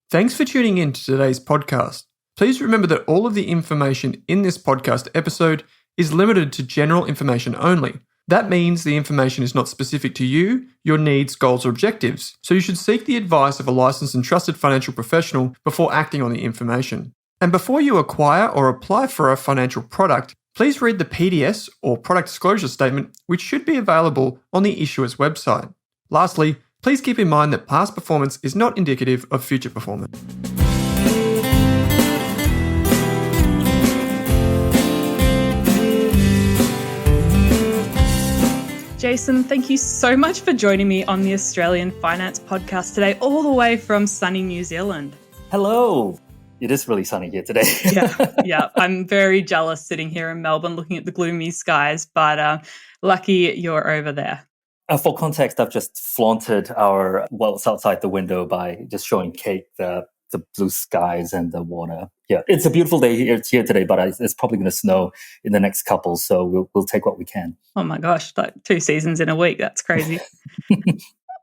Thanks for tuning in to today's podcast. Please remember that all of the information in this podcast episode is limited to general information only. That means the information is not specific to you, your needs, goals, or objectives, so you should seek the advice of a licensed and trusted financial professional before acting on the information. And before you acquire or apply for a financial product, please read the PDS or product disclosure statement, which should be available on the issuer's website. Lastly, please keep in mind that past performance is not indicative of future performance. Jason, thank you so much for joining me on the Australian Finance Podcast today, all the way from sunny New Zealand. Hello. It is really sunny here today. Yeah. I'm very jealous sitting here in Melbourne looking at the gloomy skies, but lucky you're over there. For context, I've just flaunted what's outside the window by just showing Kate the blue skies and the water. Yeah, it's a beautiful day here today, but it's probably going to snow in the next couple, so we'll take what we can. Oh my gosh, like 2 seasons in a week. That's crazy.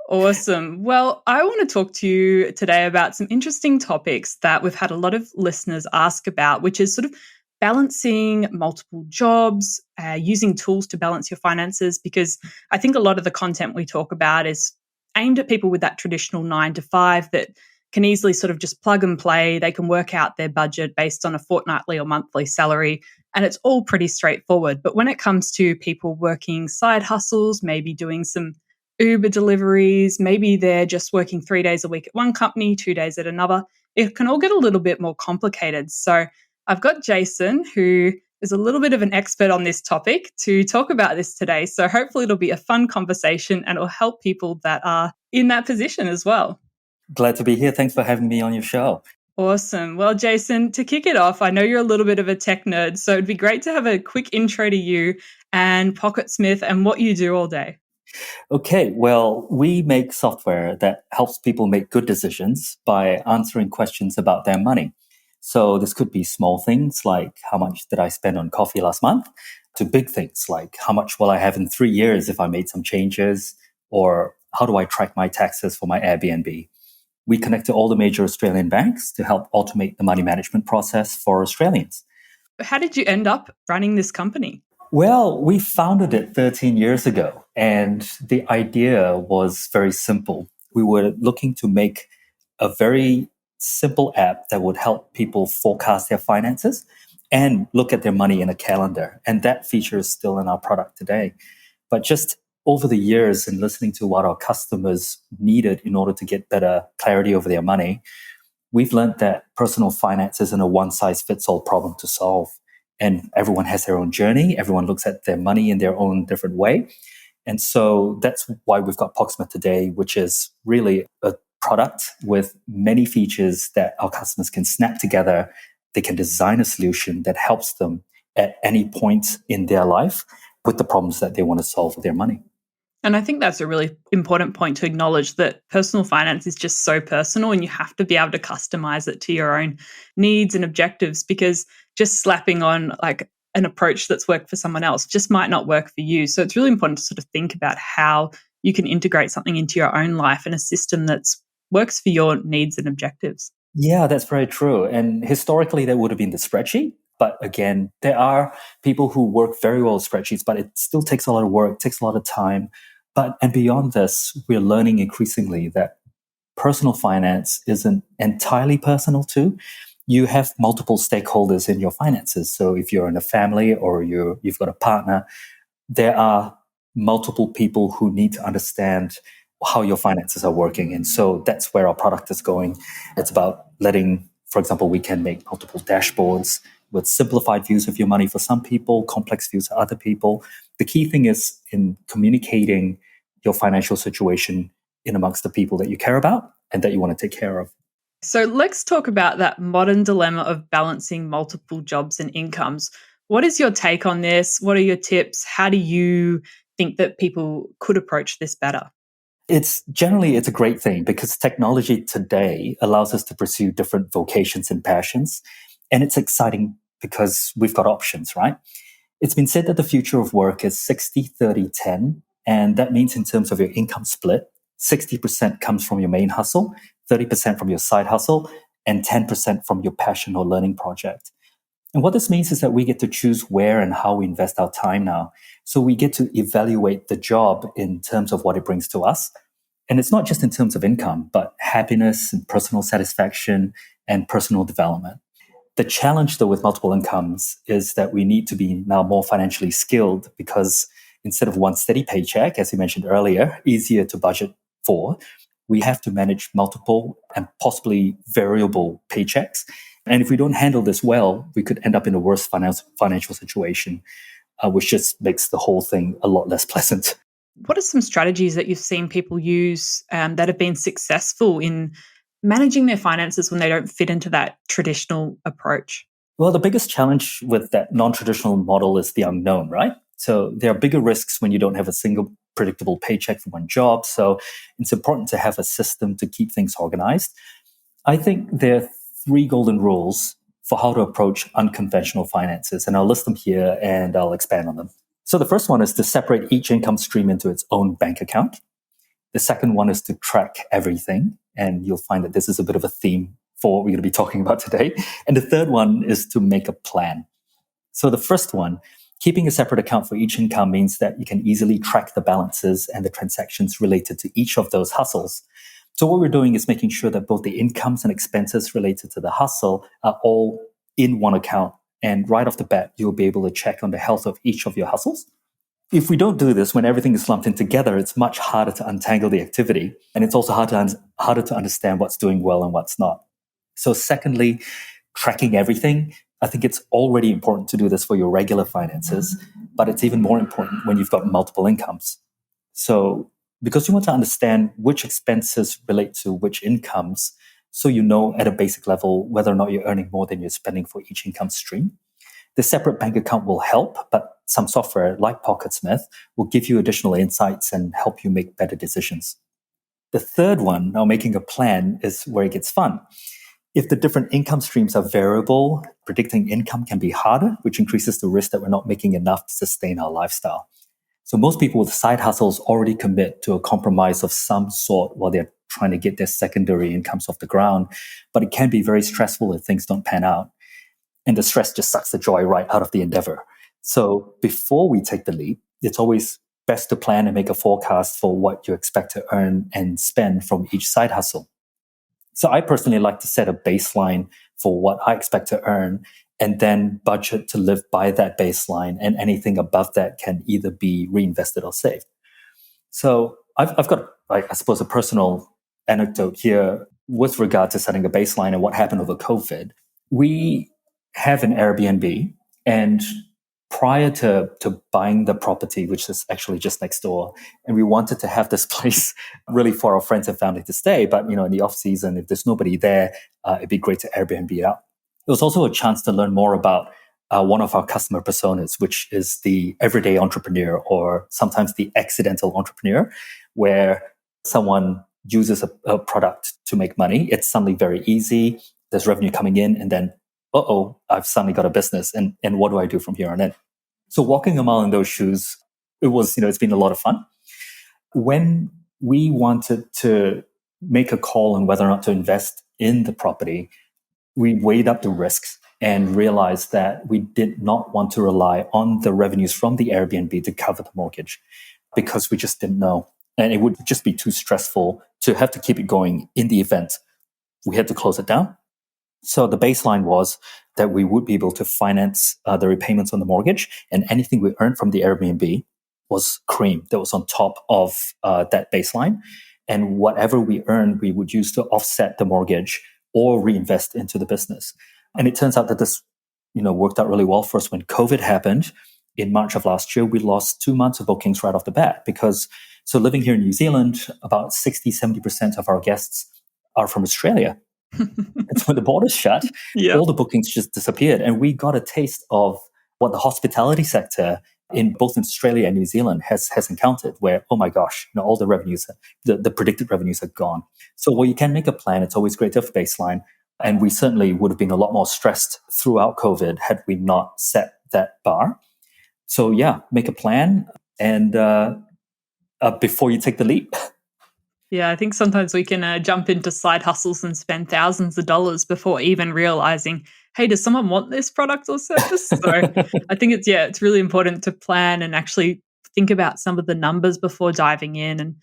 Awesome. Well, I want to talk to you today about some interesting topics that we've had a lot of listeners ask about, which is sort of balancing multiple jobs, using tools to balance your finances, because I think a lot of the content we talk about is aimed at people with that traditional 9 to 5 that can easily sort of just plug and play. They can work out their budget based on a fortnightly or monthly salary, and it's all pretty straightforward. But when it comes to people working side hustles, maybe doing some Uber deliveries, maybe they're just working 3 days a week at one company, 2 days at another, it can all get a little bit more complicated. So I've got Jason, who is a little bit of an expert on this topic, to talk about this today. So hopefully it'll be a fun conversation and it'll help people that are in that position as well. Glad to be here. Thanks for having me on your show. Awesome. Well, Jason, to kick it off, I know you're a little bit of a tech nerd, so it'd be great to have a quick intro to you and Pocketsmith and what you do all day. Okay, well, we make software that helps people make good decisions by answering questions about their money. So this could be small things like how much did I spend on coffee last month, to big things like how much will I have in 3 years if I made some changes, or how do I track my taxes for my Airbnb. We connect to all the major Australian banks to help automate the money management process for Australians. How did you end up running this company? Well, we founded it 13 years ago, and the idea was very simple. We were looking to make a very simple app that would help people forecast their finances and look at their money in a calendar. And that feature is still in our product today. But just over the years and listening to what our customers needed in order to get better clarity over their money, we've learned that personal finance isn't a one-size-fits-all problem to solve. And everyone has their own journey. Everyone looks at their money in their own different way. And so that's why we've got Pocketsmith today, which is really a product with many features that our customers can snap together. They can design a solution that helps them at any point in their life with the problems that they want to solve with their money. And I think that's a really important point to acknowledge, that personal finance is just so personal and you have to be able to customize it to your own needs and objectives, because just slapping on like an approach that's worked for someone else just might not work for you. So it's really important to sort of think about how you can integrate something into your own life and a system that's works for your needs and objectives. Yeah, that's very true. And historically, that would have been the spreadsheet. But again, there are people who work very well with spreadsheets, but it still takes a lot of work, takes a lot of time. And beyond this, we're learning increasingly that personal finance isn't entirely personal too. You have multiple stakeholders in your finances. So if you're in a family or you've got a partner, there are multiple people who need to understand how your finances are working. And so that's where our product is going. It's about letting, for example, we can make multiple dashboards with simplified views of your money for some people, complex views for other people. The key thing is in communicating your financial situation in amongst the people that you care about and that you want to take care of. So let's talk about that modern dilemma of balancing multiple jobs and incomes. What is your take on this? What are your tips? How do you think that people could approach this better? It's a great thing because technology today allows us to pursue different vocations and passions. And it's exciting because we've got options, right? It's been said that the future of work is 60-30-10. And that means in terms of your income split, 60% comes from your main hustle, 30% from your side hustle, and 10% from your passion or learning project. And what this means is that we get to choose where and how we invest our time now. So we get to evaluate the job in terms of what it brings to us. And it's not just in terms of income, but happiness and personal satisfaction and personal development. The challenge, though, with multiple incomes is that we need to be now more financially skilled, because instead of one steady paycheck, as you mentioned earlier, easier to budget for, we have to manage multiple and possibly variable paychecks. And if we don't handle this well, we could end up in a worse financial situation, which just makes the whole thing a lot less pleasant. What are some strategies that you've seen people use that have been successful in managing their finances when they don't fit into that traditional approach? Well, the biggest challenge with that non-traditional model is the unknown, right? So there are bigger risks when you don't have a single predictable paycheck for one job. So it's important to have a system to keep things organized. I think there are 3 golden rules for how to approach unconventional finances, and I'll list them here and I'll expand on them. So the first one is to separate each income stream into its own bank account. The second one is to track everything, and you'll find that this is a bit of a theme for what we're going to be talking about today. And the third one is to make a plan. So the first one, keeping a separate account for each income, means that you can easily track the balances and the transactions related to each of those hustles. So what we're doing is making sure that both the incomes and expenses related to the hustle are all in one account. And right off the bat, you'll be able to check on the health of each of your hustles. If we don't do this, when everything is lumped in together, it's much harder to untangle the activity. And it's also harder to understand what's doing well and what's not. So secondly, tracking everything. I think it's already important to do this for your regular finances, but it's even more important when you've got multiple incomes. So because you want to understand which expenses relate to which incomes, so you know at a basic level whether or not you're earning more than you're spending for each income stream. The separate bank account will help, but some software like Pocketsmith will give you additional insights and help you make better decisions. The third one, now making a plan, is where it gets fun. If the different income streams are variable, predicting income can be harder, which increases the risk that we're not making enough to sustain our lifestyle. So most people with side hustles already commit to a compromise of some sort while they're trying to get their secondary incomes off the ground, but it can be very stressful if things don't pan out. And the stress just sucks the joy right out of the endeavor. So before we take the leap, it's always best to plan and make a forecast for what you expect to earn and spend from each side hustle. So I personally like to set a baseline for what I expect to earn and then budget to live by that baseline, and anything above that can either be reinvested or saved. So I've got, I suppose, a personal anecdote here with regard to setting a baseline and what happened over COVID. We have an Airbnb, and prior to buying the property, which is actually just next door, and we wanted to have this place really for our friends and family to stay, but in the off season, if there's nobody there, it'd be great to Airbnb it out. It was also a chance to learn more about one of our customer personas, which is the everyday entrepreneur, or sometimes the accidental entrepreneur, where someone uses a product to make money. It's suddenly very easy. There's revenue coming in, and then I've suddenly got a business, and what do I do from here on in? So walking a mile in those shoes, it's been a lot of fun. When we wanted to make a call on whether or not to invest in the property, we weighed up the risks and realized that we did not want to rely on the revenues from the Airbnb to cover the mortgage, because we just didn't know. And it would just be too stressful to have to keep it going in the event we had to close it down. So the baseline was that we would be able to finance the repayments on the mortgage, and anything we earned from the Airbnb was cream that was on top of that baseline. And whatever we earned, we would use to offset the mortgage or reinvest into the business. And it turns out that this, worked out really well for us. When COVID happened in March of last year, we lost 2 months of bookings right off the bat, because living here in New Zealand, about 60-70% of our guests are from Australia. And so when the borders shut, all the bookings just disappeared. And we got a taste of what the hospitality sector in both Australia and New Zealand has encountered, where, oh my gosh, all the revenues, the predicted revenues are gone. So while you can make a plan, it's always great to have a baseline. And we certainly would have been a lot more stressed throughout COVID had we not set that bar. So yeah, make a plan and before you take the leap. Yeah, I think sometimes we can jump into side hustles and spend thousands of dollars before even realizing, hey, does someone want this product or service? So I think it's really important to plan and actually think about some of the numbers before diving in. And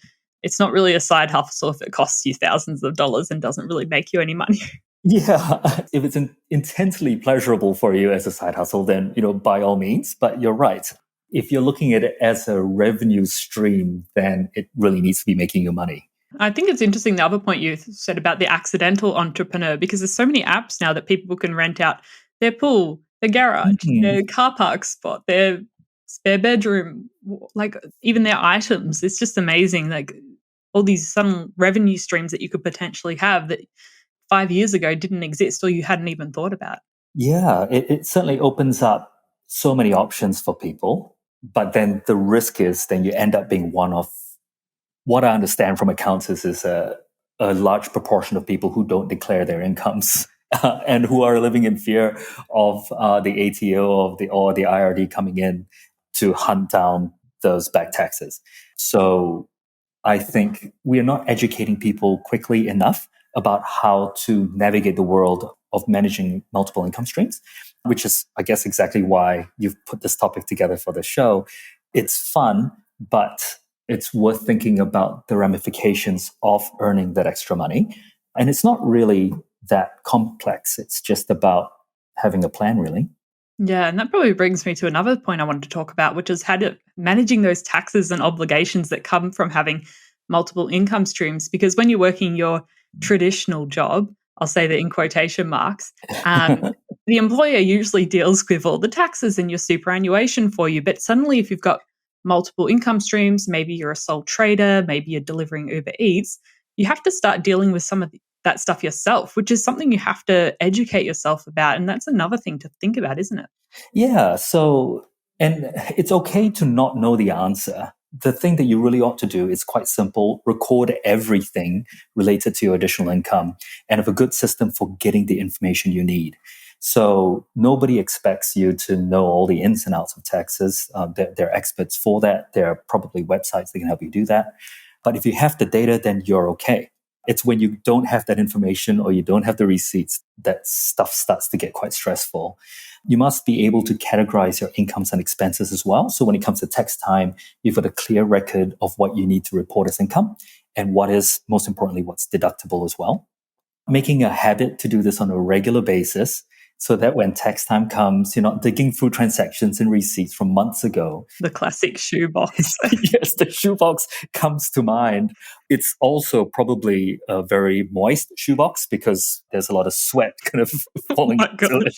it's not really a side hustle if it costs you thousands of dollars and doesn't really make you any money. Yeah, if it's intensely pleasurable for you as a side hustle, then by all means. But you're right. If you're looking at it as a revenue stream, then it really needs to be making you money. I think it's interesting the other point you said about the accidental entrepreneur, because there's so many apps now that people can rent out their pool, their garage, their car park spot, their spare bedroom, like even their items. It's just amazing, like all these sudden revenue streams that you could potentially have that 5 years ago didn't exist or you hadn't even thought about. Yeah, it certainly opens up so many options for people. But then the risk is then you end up being one of, what I understand from accounts is a large proportion of people who don't declare their incomes and who are living in fear of the ATO or the IRD coming in to hunt down those back taxes. So I think we are not educating people quickly enough about how to navigate the world of managing multiple income streams, which is, I guess, exactly why you've put this topic together for the show. It's fun, but it's worth thinking about the ramifications of earning that extra money. And it's not really that complex. It's just about having a plan, really. Yeah, and that probably brings me to another point I wanted to talk about, which is managing those taxes and obligations that come from having multiple income streams. Because when you're working your traditional job, I'll say that in quotation marks, the employer usually deals with all the taxes and your superannuation for you. But suddenly, if you've got multiple income streams, maybe you're a sole trader, maybe you're delivering Uber Eats, you have to start dealing with some of that stuff yourself, which is something you have to educate yourself about. And that's another thing to think about, isn't it? Yeah. So, and it's okay to not know the answer. The thing that you really ought to do is quite simple: record everything related to your additional income and have a good system for getting the information you need. So nobody expects you to know all the ins and outs of taxes. They're experts for that. There are probably websites that can help you do that. But if you have the data, then you're okay. It's when you don't have that information or you don't have the receipts that stuff starts to get quite stressful. You must be able to categorize your incomes and expenses as well. So when it comes to tax time, you've got a clear record of what you need to report as income and what is, most importantly, what's deductible as well. Making a habit to do this on a regular basis so that when tax time comes, you're not digging through transactions and receipts from months ago. The classic shoebox. Yes, the shoebox comes to mind. It's also probably a very moist shoebox because there's a lot of sweat kind of falling into it.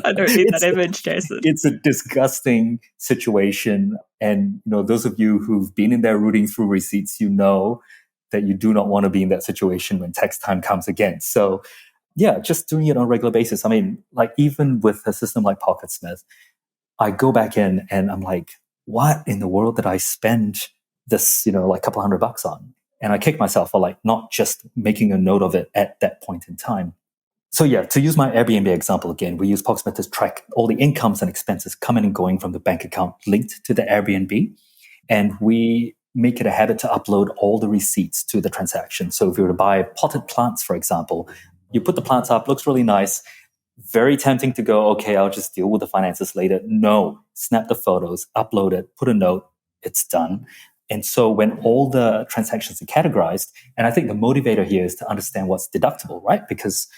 I don't need that image, Jason. It's a disgusting situation. And those of you who've been in there rooting through receipts, know that you do not want to be in that situation when tax time comes again. So yeah, just doing it on a regular basis. I mean, like even with a system like Pocketsmith, I go back in and I'm like, what in the world did I spend this, like a couple $100 on? And I kick myself for like not just making a note of it at that point in time. So yeah, to use my Airbnb example again, we use Pocketsmith to track all the incomes and expenses coming and going from the bank account linked to the Airbnb. And we make it a habit to upload all the receipts to the transaction. So if you were to buy potted plants, for example, you put the plants up, looks really nice. Very tempting to go, okay, I'll just deal with the finances later. No, snap the photos, upload it, put a note, it's done. And so when all the transactions are categorized, and I think the motivator here is to understand what's deductible, right? Because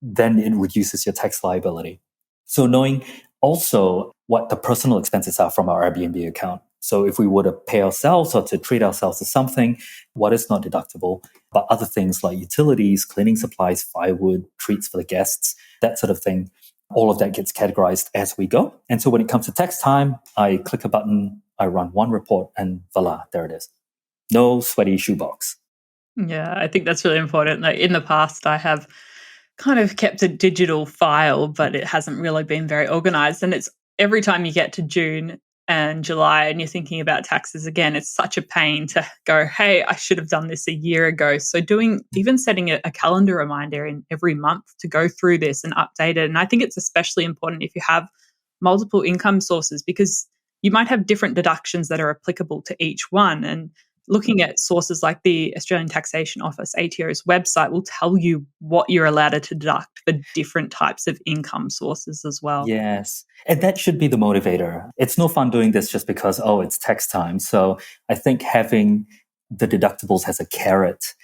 then it reduces your tax liability. So knowing also what the personal expenses are from our Airbnb account. So if we were to pay ourselves or to treat ourselves to something, what is not deductible, but other things like utilities, cleaning supplies, firewood, treats for the guests, that sort of thing, all of that gets categorized as we go. And so when it comes to tax time, I click a button, I run one report, and voila, there it is. No sweaty shoebox. Yeah, I think that's really important. Like in the past, I have kind of kept a digital file, but it hasn't really been very organized. And it's every time you get to June and July and you're thinking about taxes again, it's such a pain to go, hey, I should have done this a year ago. So even setting a calendar reminder in every month to go through this and update it. And I think it's especially important if you have multiple income sources because you might have different deductions that are applicable to each one. And looking at sources like the Australian Taxation Office, ATO's website, will tell you what you're allowed to deduct for different types of income sources as well. Yes. And that should be the motivator. It's no fun doing this just because, oh, it's tax time. So I think having the deductibles as a carrot,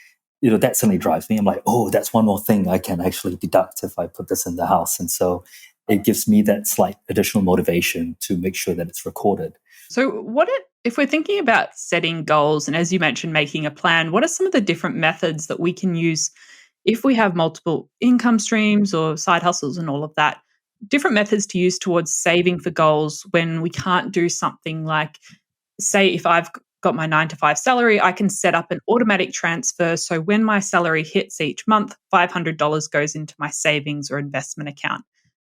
that certainly drives me. I'm like, oh, that's one more thing I can actually deduct if I put this in the house. And so it gives me that slight additional motivation to make sure that it's recorded. So if we're thinking about setting goals, and as you mentioned, making a plan, what are some of the different methods that we can use if we have multiple income streams or side hustles and all of that? Different methods to use towards saving for goals when we can't do something like, say, if I've got my 9 to 5 salary, I can set up an automatic transfer. So when my salary hits each month, $500 goes into my savings or investment account.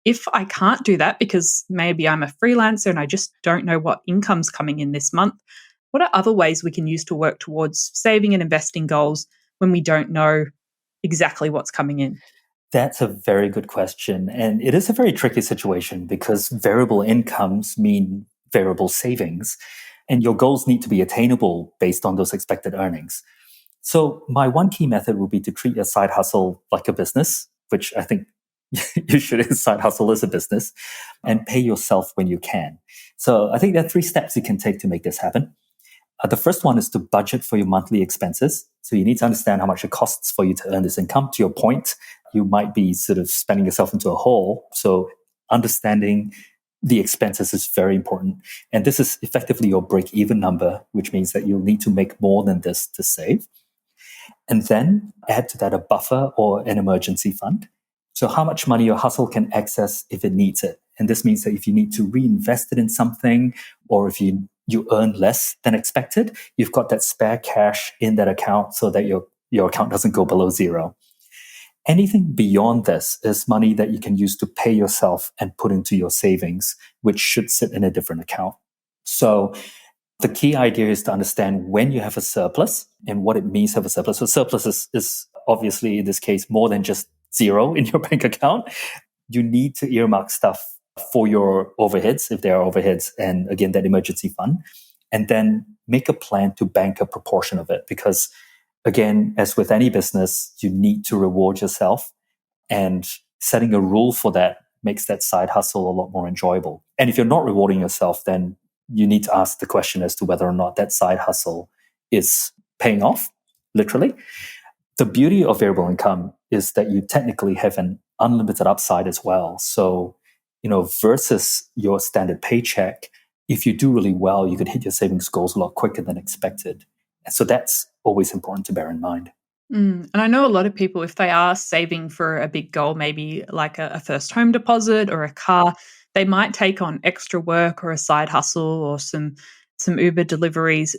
If I can't do that because maybe I'm a freelancer and I just don't know what income's coming in this month, what are other ways we can use to work towards saving and investing goals when we don't know exactly what's coming in? That's a very good question. And it is a very tricky situation because variable incomes mean variable savings, and your goals need to be attainable based on those expected earnings. So my one key method would be to treat your side hustle like a business, which I think you should side hustle as a business, and pay yourself when you can. So I think there are 3 steps you can take to make this happen. The first one is to budget for your monthly expenses. So you need to understand how much it costs for you to earn this income. To your point, you might be sort of spending yourself into a hole. So understanding the expenses is very important. And this is effectively your break-even number, which means that you'll need to make more than this to save. And then add to that a buffer or an emergency fund. So how much money your hustle can access if it needs it. And this means that if you need to reinvest it in something, or if you earn less than expected, you've got that spare cash in that account so that your account doesn't go below zero. Anything beyond this is money that you can use to pay yourself and put into your savings, which should sit in a different account. So the key idea is to understand when you have a surplus and what it means to have a surplus. So surplus is obviously, in this case, more than just zero in your bank account. You need to earmark stuff for your overheads, if there are overheads, and again, that emergency fund, and then make a plan to bank a proportion of it. Because again, as with any business, you need to reward yourself, and setting a rule for that makes that side hustle a lot more enjoyable. And if you're not rewarding yourself, then you need to ask the question as to whether or not that side hustle is paying off, literally. The beauty of variable income is that you technically have an unlimited upside as well. So, versus your standard paycheck, if you do really well, you could hit your savings goals a lot quicker than expected. And so that's always important to bear in mind. And I know a lot of people, if they are saving for a big goal, maybe like a first home deposit or a car, they might take on extra work or a side hustle or some Uber deliveries.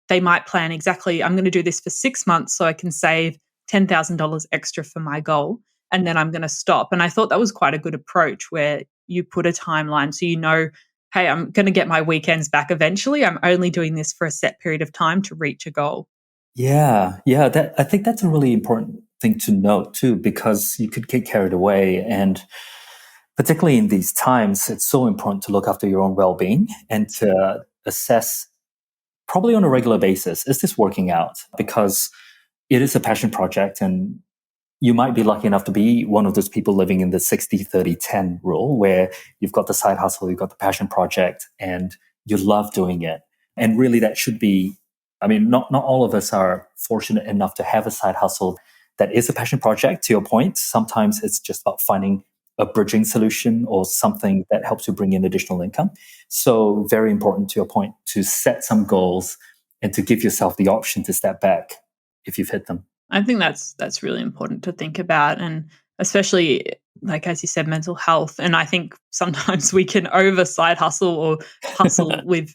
They might plan exactly, I'm going to do this for 6 months so I can save $10,000 extra for my goal, and then I'm going to stop. And I thought that was quite a good approach where you put a timeline so hey, I'm going to get my weekends back eventually. I'm only doing this for a set period of time to reach a goal. Yeah. I think that's a really important thing to note too, because you could get carried away. And particularly in these times, it's so important to look after your own well-being and to assess probably on a regular basis, is this working out? Because it is a passion project, and you might be lucky enough to be one of those people living in the 60-30-10 rule, where you've got the side hustle, you've got the passion project, and you love doing it. And really that should be, not all of us are fortunate enough to have a side hustle that is a passion project, to your point. Sometimes it's just about finding a bridging solution or something that helps you bring in additional income. So very important, to your point, to set some goals and to give yourself the option to step back if you've hit them. I think that's really important to think about, and especially, like as you said, mental health. And I think sometimes we can over side hustle or hustle with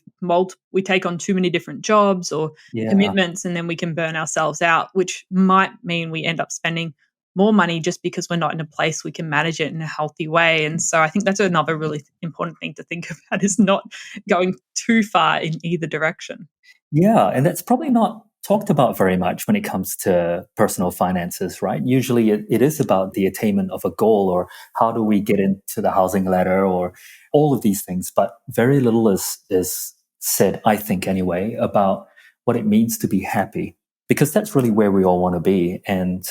we take on too many different jobs or commitments, and then we can burn ourselves out, which might mean we end up spending more money just because we're not in a place we can manage it in a healthy way. And so I think that's another really important thing to think about, is not going too far in either direction. Yeah, and that's probably not talked about very much when it comes to personal finances, right? Usually it is about the attainment of a goal, or how do we get into the housing ladder, or all of these things. But very little is said, I think anyway, about what it means to be happy, because that's really where we all want to be. And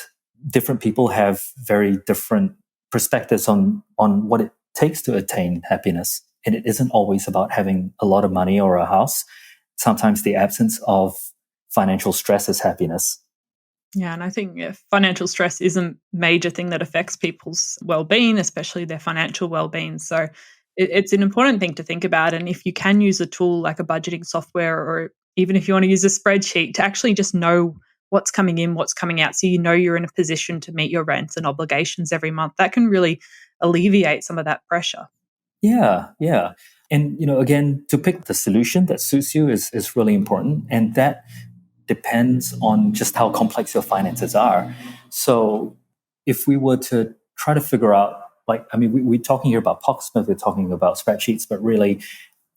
different people have very different perspectives on what it takes to attain happiness. And it isn't always about having a lot of money or a house. Sometimes the absence of financial stress is happiness. Yeah, and I think financial stress is a major thing that affects people's well-being, especially their financial well-being. So it's an important thing to think about. And if you can use a tool like a budgeting software, or even if you want to use a spreadsheet, to actually just know what's coming in, what's coming out, so you know you're in a position to meet your rents and obligations every month, that can really alleviate some of that pressure. Yeah. And, again, to pick the solution that suits you is really important. And that depends on just how complex your finances are. So if we were to try to figure out, we're talking here about Pocketsmith, we're talking about spreadsheets, but really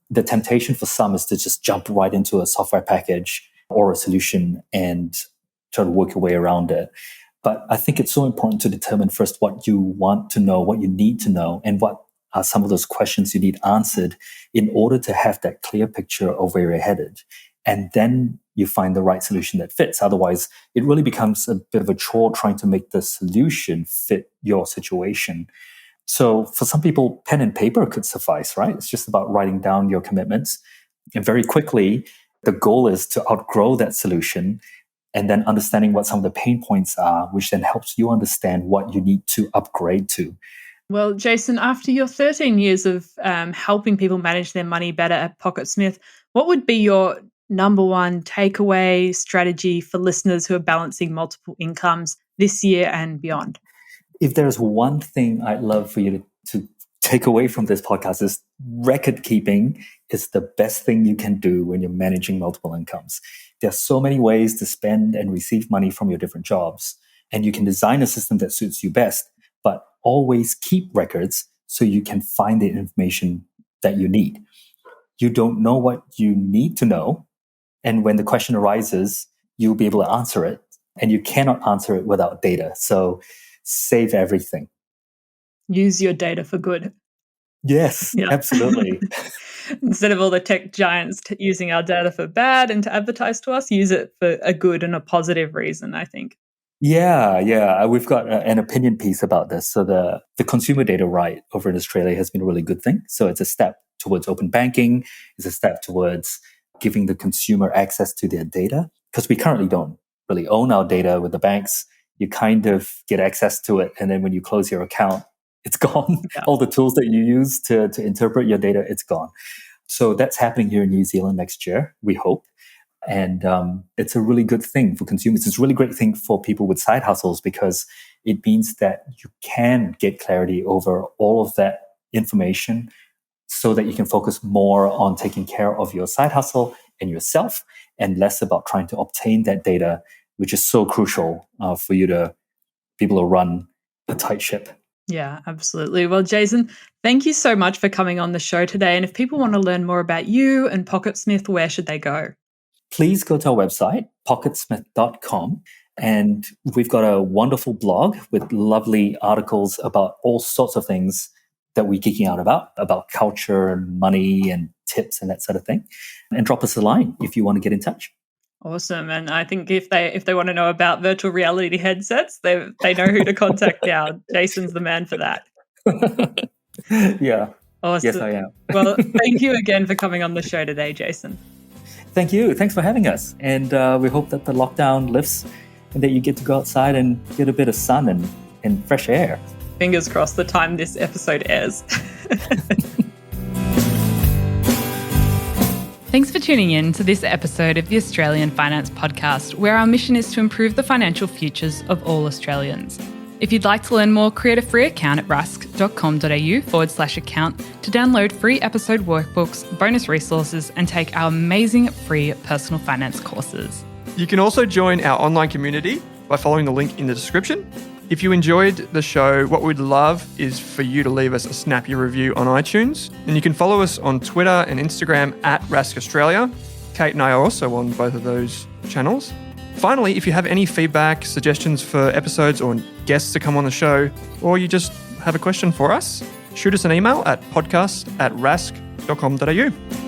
the temptation for some is to just jump right into a software package or a solution and try to work your way around it. But I think it's so important to determine first what you want to know, what you need to know, and what are some of those questions you need answered in order to have that clear picture of where you're headed. And then you find the right solution that fits. Otherwise, it really becomes a bit of a chore trying to make the solution fit your situation. So for some people, pen and paper could suffice, right? It's just about writing down your commitments. And very quickly, the goal is to outgrow that solution and then understanding what some of the pain points are, which then helps you understand what you need to upgrade to. Well, Jason, after your 13 years of helping people manage their money better at Pocketsmith, what would be your number one takeaway strategy for listeners who are balancing multiple incomes this year and beyond? If there's one thing I'd love for you to take away from this podcast, is record keeping is the best thing you can do when you're managing multiple incomes. There's so many ways to spend and receive money from your different jobs, and you can design a system that suits you best, but always keep records so you can find the information that you need. You don't know what you need to know, and when the question arises, you'll be able to answer it, and you cannot answer it without data. So save everything. Use your data for good. Yes, absolutely. Instead of all the tech giants using our data for bad and to advertise to us, use it for a good and a positive reason, I think. Yeah. We've got an opinion piece about this. So the consumer data right over in Australia has been a really good thing. So it's a step towards open banking. It's a step towards giving the consumer access to their data, because we currently don't really own our data with the banks. You kind of get access to it, and then when you close your account, it's gone. Yeah. All the tools that you use to interpret your data, it's gone. So that's happening here in New Zealand next year, we hope. And it's a really good thing for consumers. It's a really great thing for people with side hustles, because it means that you can get clarity over all of that information so that you can focus more on taking care of your side hustle and yourself, and less about trying to obtain that data, which is so crucial for you to be able to run a tight ship. Yeah, absolutely. Well, Jason, thank you so much for coming on the show today. And if people want to learn more about you and Pocketsmith, where should they go? Please go to our website, pocketsmith.com. And we've got a wonderful blog with lovely articles about all sorts of things that we're geeking out about culture and money and tips and that sort of thing. And drop us a line if you want to get in touch. Awesome. And I think if they want to know about virtual reality headsets, they know who to contact now. Jason's the man for that. Yeah. Awesome. Yes, I am. Well, thank you again for coming on the show today, Jason. Thank you. Thanks for having us. And we hope that the lockdown lifts and that you get to go outside and get a bit of sun and fresh air. Fingers crossed the time this episode airs. Thanks for tuning in to this episode of the Australian Finance Podcast, where our mission is to improve the financial futures of all Australians. If you'd like to learn more, create a free account at rask.com.au/account to download free episode workbooks, bonus resources, and take our amazing free personal finance courses. You can also join our online community by following the link in the description. If you enjoyed the show, what we'd love is for you to leave us a snappy review on iTunes. And you can follow us on Twitter and Instagram at Rask Australia. Kate and I are also on both of those channels. Finally, if you have any feedback, suggestions for episodes or guests to come on the show, or you just have a question for us, shoot us an email at podcast@rask.com.au.